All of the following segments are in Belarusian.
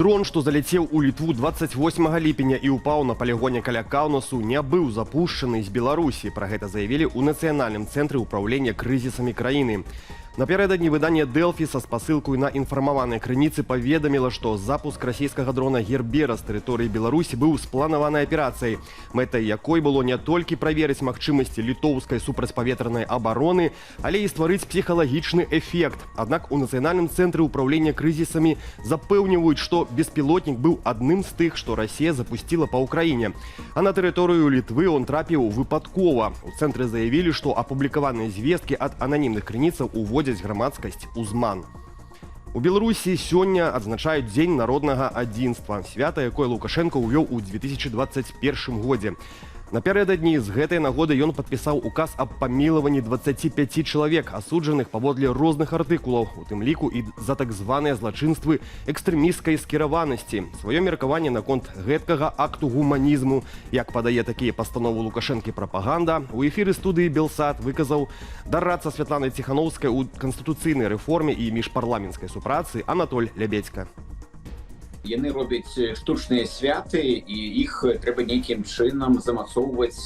Дрон, што заляцеў у Літву 28 ліпеня і ўпаў на палігоне каля Каўнасу, не быў запушчаны з Беларусі. Пра гэта заявілі ў Нацыянальным цэнтры ўпраўлення крызісамі краіны. Напярэдадні выданне «Дэлфі» са спасылкой на інфармаваныя крыніцы паведаміла, што запуск расійскага дрона «Гербера» з тэрыторыі Беларусі быў спланаванай аперацыяй, мэтай якой было не толькі праверыць магчымасці літоўскай супрацьпаветранай абароны, але і стварыць псіхалагічны эфект. Аднак у Нацыянальным цэнтры ўпраўлення крызісамі запэўніваюць, што беспілотнік быў адным з тых, што Расія запусціла па ўкраіне. А на тэрыторыю Літвы он трапіў выпадкова. У цэнтры заявілі, што апублікаваныя звесткі ад ананімных крыніцаў уводзяць грамадскасць у зман. У Беларусі сёння адзначаюць Дзень народнага адзінства, свята, якое Лукашенко ўвёў у 2021 годзе. Напярэдадні з гэтай нагоды ён падпісаў указ аб памілаванні 25 чалавек, асуджаных паводле розных артыкулаў, у тым ліку і за так званыя злачынствы экстрэмісцкай скіраванасці. Сваё меркаванне наконт гэткага акту гуманізму, як падае такія пастановы Лукашэнкі прапаганда, у эфіры студыі «Белсат» выказаў дарадца Святланы Ціханаўскай у канстытуцыйнай рэформе і міжпарламенцкай супрацы Анатоль Лябедзька. Яны робяць штучныя святы, і іх трэба нейкім чынам замацоўваць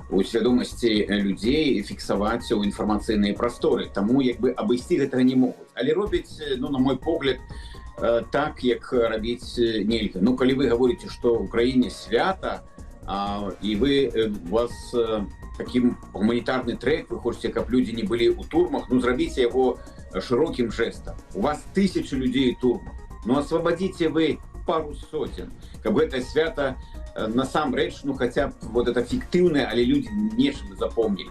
у свядомасці людзей, фіксаваць у інфармацыйныя прасторы. Таму як бы абысці гэтага не могуць. Але робяць, на мой погляд, так, як рабіць нельга. Калі вы гаворыце, што ў краіне свята, і у вас такім гуманітарны трэк, вы хочаце, каб людзі не былі ў турмах, зрабіце яго шырокім жэстам. У вас 1000 людзей у турмах. Освободите вы пару сотен, каб гэта свята насамрэч, хаця б это фіктыўнае, але людзі нечым запомнілі.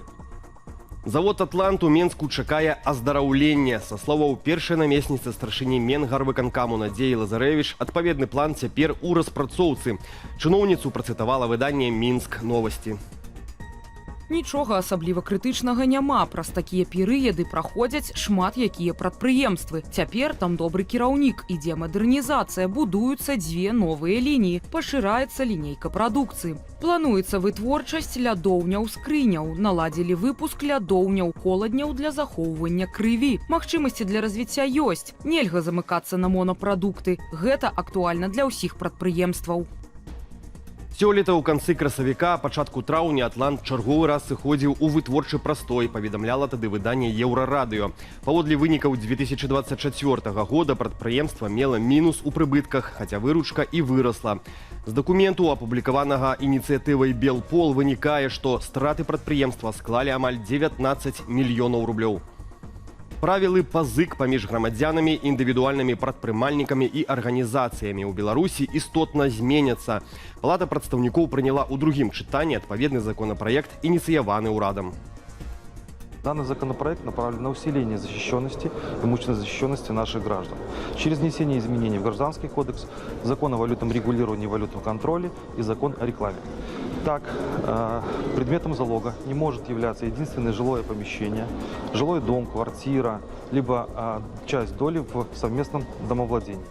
Завод «Атлант» у Менску чакае аздараўлення. Са словаў першай намесніцы старшыні Менгарвыканкаму Надзеі Лазарэвіч, адпаведны план цяпер у распрацоўцы. Чыноўніцу працытавала выданне «Мінск новасці». Нічога асабліва крытычнага няма. Праз такія перыяды праходзяць шмат якія прадпрыемствы. Цяпер там добры кіраўнік, ідзе мадэрнізацыя, будуюцца 2 новыя лініі, пашыраецца лінейка прадукцыі. Плануецца вытворчасць лядоўняў скрыняў, наладзілі выпуск лядоўняў холадняў для захоўвання крыві. Магчымасці для развіцця ёсць. Нельга замыкацца на монапрадукты. Гэта актуальна для ўсіх прадпрыемстваў. Сёлета ў канцы красавіка, пачатку траўня «Атлант» чарговы раз сыходзіў у вытворчы прастой, паведамляла тады выданне «Еўрарадыё». Паводле вынікаў 2024 года прадпрыемства мела мінус у прыбытках, хаця выручка і вырасла. З дакументу, апублікаванага ініцыятывай «Белпол», вынікае, што страты прадпрыемства склалі амаль 19 мільёнаў рублёў. Правілы пазык паміж грамадзянамі, індывідуальнымі прадпрымальнікамі і арганізацыямі ў Беларусі істотна зменяцца. Палата прадстаўнікоў прыняла ў другім чытанні адпаведны законапраект, ініцыяваны ўрадам. Данный законопроект направлен на усиление защищенности, имущественной защищенности наших граждан через внесение изменений в Гражданский кодекс, Закон о валютном регулировании и валютном контроле и Закон о рекламе. Так, предметом залога не может являться единственное жилое помещение, жилой дом, квартира, либо часть доли в совместном домовладении.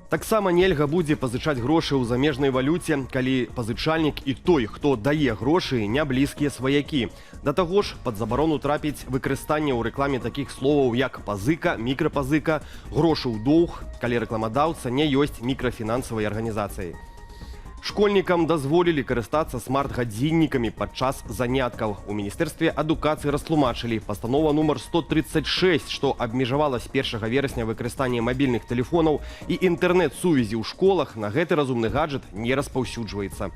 Таксама нельга будзе пазычаць грошы ў замежнай валюце, калі пазычальнік і той, хто дае грошы, не блізкія сваякі. Да таго ж, пад забарону трапіць выкарыстанне ў рэкламе такіх словаў, як пазыка, мікрапазыка, грошы ў доўг, калі рэкламадаўца не ёсць мікрафінансавай арганізацыяй. Школьнікам дазволілі карыстацца смарт-гадзіннікамі падчас заняткаў. У Міністэрстве адукацыі растлумачылі пастанова нумар 136, што абмежавала з 1 верасня выкарыстанне мабільных тэлефонаў і інтэрнэт-сувязі ў школах, на гэты разумны гаджет не распаўсюджваецца.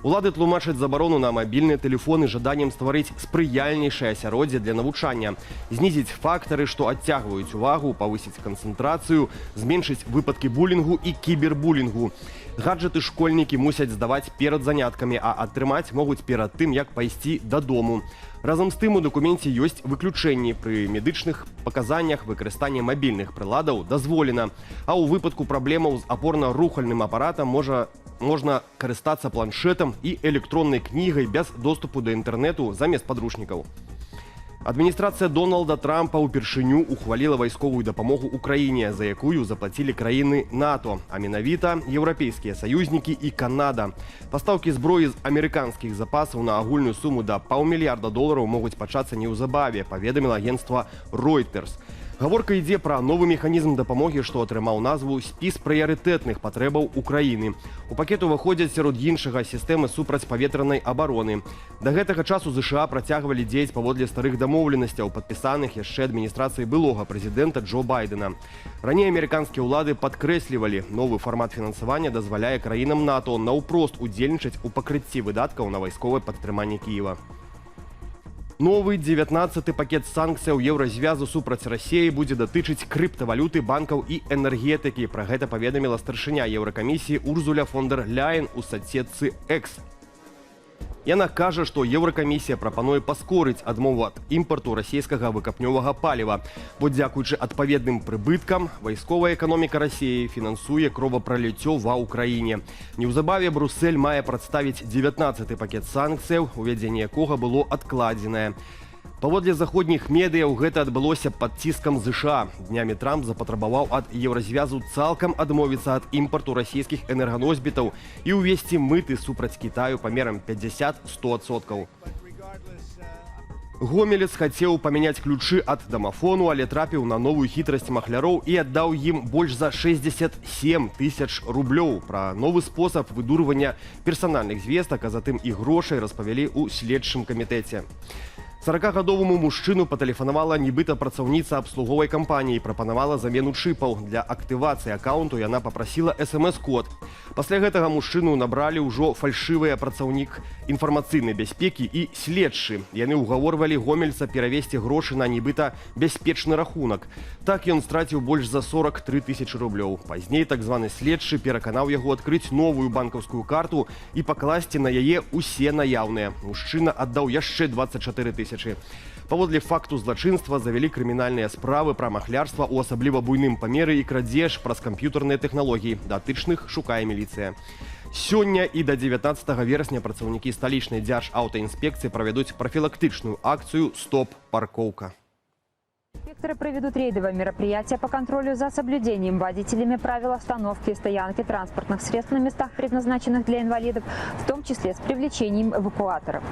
Улады тлумачаць забарону на мабільныя тэлефоны жаданнем стварыць спрыяльнейшае асяроддзе для навучання, знізіць фактары, што адцягваюць увагу, павысіць канцэнтрацыю, зменшыць выпадкі булінгу і кібербулінгу. Гаджеты школьнікі мусяць здаваць перад заняткамі, а атрымаць могуць перад тым, як пайсці дадому. Разам з тым у дакуменце ёсць выключэнні. Пры медычных паказаннях выкарыстанне мабільных прыладаў дазволена, а ў выпадку праблемаў з апорна-рухальным апаратам можна карыстацца планшетам і электроннай кнігай без доступу да інтэрнэту замест падручнікаў. Адміністрацыя Дональда Трампа ўпершыню ухваліла вайсковую дапамогу ўкраіне, за якую заплацілі краіны НАТО, а менавіта еўрапейскія саюзнікі і Канада. Пастаўкі зброі з амерыканскіх запасаў на агульную суму да $500 мільярда могуць пачацца неўзабаве, паведаміла агенцтва Reuters. Гаворка ідзе пра новы механізм дапамогі, што атрымаў назву «Спіс прыярытэтных патрэбаў Украіны». У пакет уваходзяць сярод іншага сістэмы супрацьпаветранай абароны. Да гэтага часу ЗША працягвалі дзеяць паводле старых дамоўленасцяў, падпісаных яшчэ адміністрацыяй былога прэзідэнта Джо Байдена. Раней амерыканскія ўлады падкрэслівалі, новы фармат фінансавання дазваляе краінам НАТО наўпрост удзельнічаць у пакрыцці выдаткаў на вайсковае падтрыманне Кіева. Новый 19-й пакет санкцыяў Еўразвязу супраць Расіі будзе датычыць крыптавалюты, банкаў і энергетыкі. Пра гэта паведаміла старшыня Еўракамісіі Урзуля фон дер Ляйен у соцсетцы X. Яна кажа, што Еўракамісія прапануе паскорыць адмову ад імпарту расійскага выкапнёвага паліва. Бо дзякуючы адпаведным прыбыткам, вайсковая эканоміка Расіі фінансуе кровапраліццё ва ўкраіне. Неўзабаве Брусэль мае прадставіць 19-й пакет санкцыяў, увядзенне якога было адкладзенае. Паводле заходніх медыяў гэта адбылося пад ціскам ЗША. Днямі Трамп запатрабаваў ад Еўразвязу цалкам адмовіцца ад імпарту расійскіх энерганосьбітаў і ўвесці мыты супраць Кітаю памерам 50–100%. Гомелец хацеў памяняць ключы ад дамафону, але трапіў на новую хітрасць махляроў і аддаў ім больш за 67 тысяч рублёў. Пра новы спосаб выдурвання персанальных звестак, а затым і грошай распавялі ў следчым камітэце. 40-гадоваму мужчыну патэлефанавала нібыта працаўніца абслуговай кампаніі, прапанавала замену чыпаў. Для актывацыі акаунту яна папрасіла SMS-код. Пасля гэтага мужчыну набралі ўжо фальшывыя працаўнік інфармацыйнай бяспекі і следчы. Яны ўгаворвалі гомельца перавесці грошы на нібыта бяспечны рахунак. Так ён страціў больш за 43 тысячы рублёў. Пазней так званы следчы пераканаў яго адкрыць новую банкаўскую карту і пакласці на яе усе наяўныя. Мужчына аддаў яшчэ 24 тысячы. Паводле факту злачынства завялі крымінальныя справы пра махлярства ў асабліва буйным памеры і крадзеж праз камп'ютарныя тэхналогіі. Датычных шукае міліцыя. Сёння і да 19 верасня працаўнікі сталічнай дзяржаўтаінспекцыі правядуць прафілактычную акцыю «Стоп-парковка». Инспекторы проведут рейдовое мероприятие по контролю за соблюдением водителями правил остановки и стоянки транспортных средств на местах, предназначенных для инвалидов, в том числе с привлечением эвакуаторов.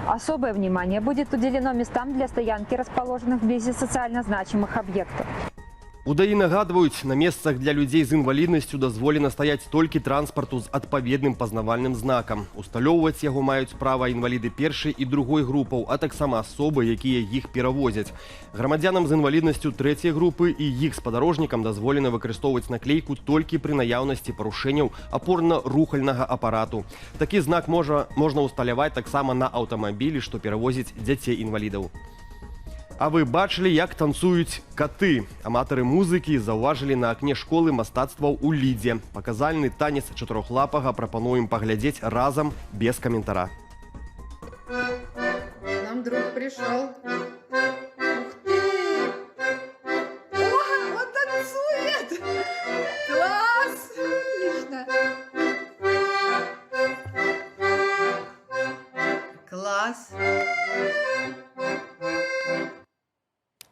Особое внимание будет уделено местам для стоянки, расположенных вблизи социально значимых объектов. У ДАІ нагадваюць, на месцах для людзей з інваліднасцю дазволена стаяць толькі транспарту з адпаведным пазнавальным знакам. Усталёўваць яго маюць права інваліды першай і другой групаў, а таксама асобы, якія іх перавозяць. Грамадзянам з інваліднасцю трэцяй групы і іх спадарожнікам дазволена выкарыстоўваць наклейку толькі пры наяўнасці парушэнняў апорна-рухальнага апарату. Такі знак можна ўсталяваць таксама на аўтамабілі, што перавозіць дзяцей-інвалідаў. А вы бачылі, як танцуюць каты? Аматары музыкі заўважылі на акне школы мастацтваў у Лідзе. Паказальны танец чатырохлапага прапануем паглядзець разам без каментара. Нам друг пришел. Ух ты! Ой, он танцует! Класс! Отлично! Класс!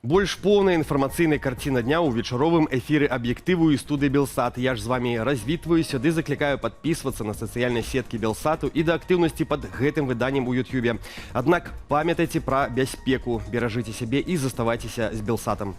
Больш поўная інфармацыйная карціна дня ў вечаровым эфіры аб'ектыву і студыі Белсат. Я ж з вамі развітваюся ды заклікаю падпісвацца на сацыяльныя сеткі Белсату і да актыўнасці пад гэтым выданнем у Ютубе. Аднак памятайце пра бяспеку, беражыце сябе і заставайцеся з Белсатам.